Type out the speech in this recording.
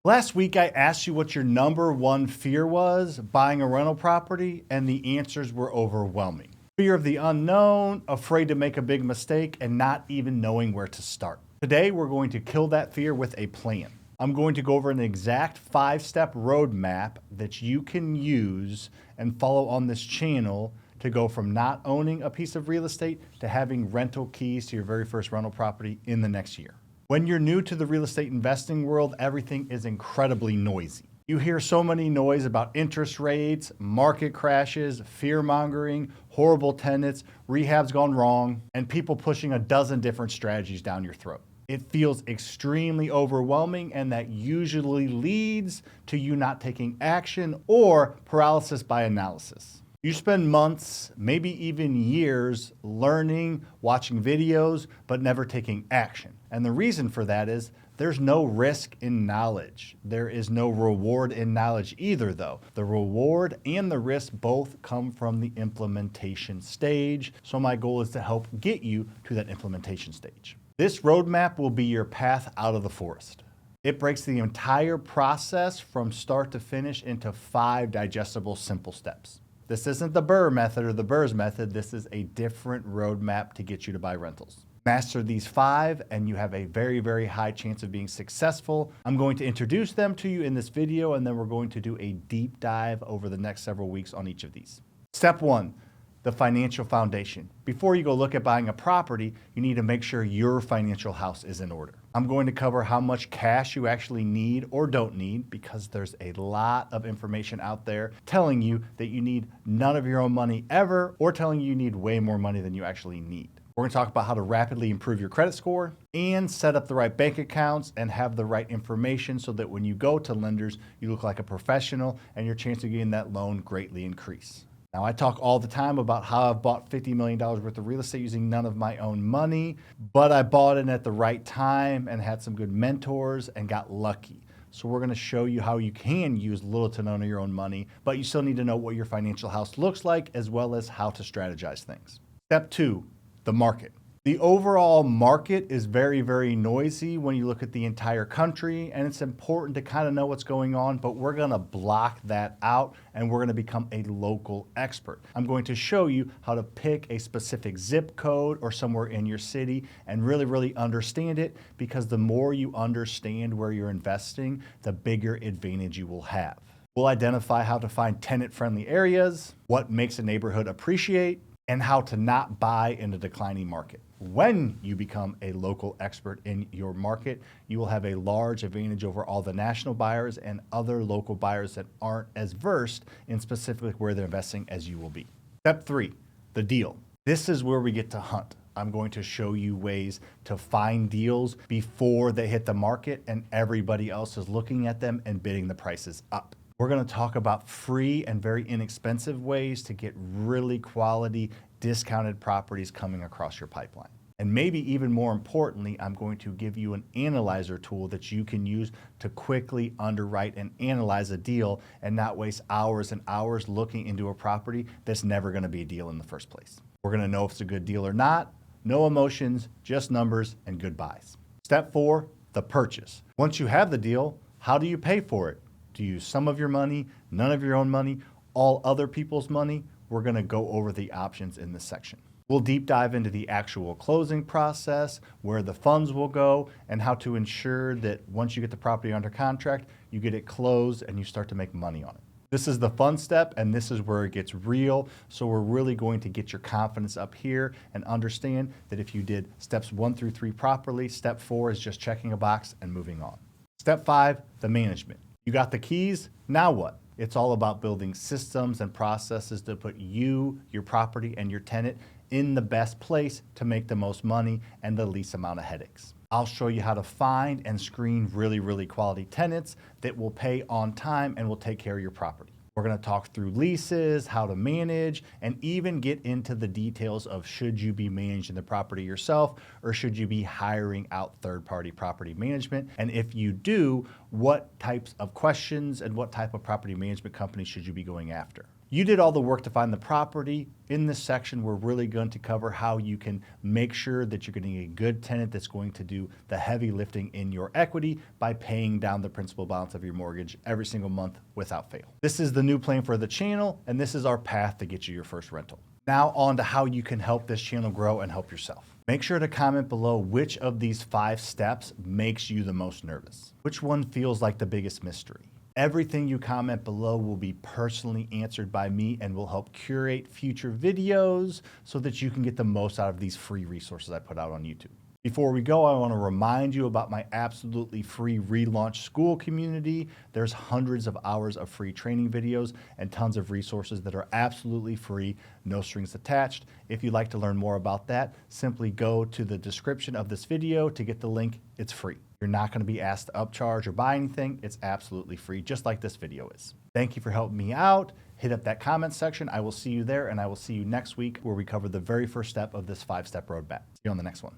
Last week, I asked you what your number one fear was buying a rental property, and the answers were overwhelming. Fear of the unknown, afraid to make a big mistake, and not even knowing where to start. Today, we're going to kill that fear with a plan. I'm going to go over an exact 5-step roadmap that you can use and follow on this channel to go from not owning a piece of real estate to having rental keys to your very first rental property in the next year. When you're new to the real estate investing world, everything is incredibly noisy. You hear so many noise about interest rates, market crashes, fear-mongering, horrible tenants, rehabs gone wrong, and people pushing a dozen different strategies down your throat. It feels extremely overwhelming, and that usually leads to you not taking action or paralysis by analysis. You spend months, maybe even years, learning, watching videos, but never taking action. And the reason for that is there's no risk in knowledge. There is no reward in knowledge either, though. The reward and the risk both come from the implementation stage. So my goal is to help get you to that implementation stage. This roadmap will be your path out of the forest. It breaks the entire process from start to finish into 5 digestible, simple steps. This isn't the Burr method or the Burr's method. This is a different roadmap to get you to buy rentals. Master these 5 and you have a very, very high chance of being successful. I'm going to introduce them to you in this video, and then we're going to do a deep dive over the next several weeks on each of these. Step 1, the financial foundation. Before you go look at buying a property, you need to make sure your financial house is in order. I'm going to cover how much cash you actually need or don't need, because there's a lot of information out there telling you that you need none of your own money ever, or telling you need way more money than you actually need. We're going to talk about how to rapidly improve your credit score and set up the right bank accounts and have the right information so that when you go to lenders, you look like a professional and your chance of getting that loan greatly increase. Now, I talk all the time about how I've bought $50 million worth of real estate using none of my own money, but I bought it at the right time and had some good mentors and got lucky. So we're going to show you how you can use little to none of your own money, but you still need to know what your financial house looks like, as well as how to strategize things. Step 2, the market. The overall market is very, very noisy when you look at the entire country, and it's important to kind of know what's going on, but we're going to block that out and we're going to become a local expert. I'm going to show you how to pick a specific zip code or somewhere in your city and really, really understand it, because the more you understand where you're investing, the bigger advantage you will have. We'll identify how to find tenant-friendly areas, what makes a neighborhood appreciate, and how to not buy in a declining market. When you become a local expert in your market, you will have a large advantage over all the national buyers and other local buyers that aren't as versed in specifically where they're investing as you will be. Step 3, the deal. This is where we get to hunt. I'm going to show you ways to find deals before they hit the market and everybody else is looking at them and bidding the prices up. We're going to talk about free and very inexpensive ways to get really quality discounted properties coming across your pipeline. And maybe even more importantly, I'm going to give you an analyzer tool that you can use to quickly underwrite and analyze a deal and not waste hours and hours looking into a property that's never going to be a deal in the first place. We're going to know if it's a good deal or not. No emotions, just numbers and good buys. Step 4, the purchase. Once you have the deal, how do you pay for it? Do you use some of your money, none of your own money, all other people's money? We're going to go over the options in this section. We'll deep dive into the actual closing process, where the funds will go, and how to ensure that once you get the property under contract, you get it closed and you start to make money on it. This is the fun step, and this is where it gets real. So we're really going to get your confidence up here and understand that if you did steps 1 through 3 properly, step 4 is just checking a box and moving on. Step 5, the management. You got the keys, now what? It's all about building systems and processes to put you, your property, and your tenant in the best place to make the most money and the least amount of headaches. I'll show you how to find and screen really, really quality tenants that will pay on time and will take care of your property. We're going to talk through leases, how to manage, and even get into the details of should you be managing the property yourself or should you be hiring out third-party property management? And if you do, what types of questions and what type of property management company should you be going after? You did all the work to find the property. In this section, we're really going to cover how you can make sure that you're getting a good tenant that's going to do the heavy lifting in your equity by paying down the principal balance of your mortgage every single month without fail. This is the new plan for the channel, and this is our path to get you your first rental. Now on to how you can help this channel grow and help yourself. Make sure to comment below which of these 5 steps makes you the most nervous. Which one feels like the biggest mystery? Everything you comment below will be personally answered by me and will help curate future videos so that you can get the most out of these free resources I put out on YouTube. Before we go, I want to remind you about my absolutely free relaunch school community. There's hundreds of hours of free training videos and tons of resources that are absolutely free, no strings attached. If you'd like to learn more about that, simply go to the description of this video to get the link. It's free. You're not going to be asked to upcharge or buy anything. It's absolutely free, just like this video is. Thank you for helping me out. Hit up that comment section. I will see you there, and I will see you next week where we cover the very first step of this 5-step roadmap. See you on the next one.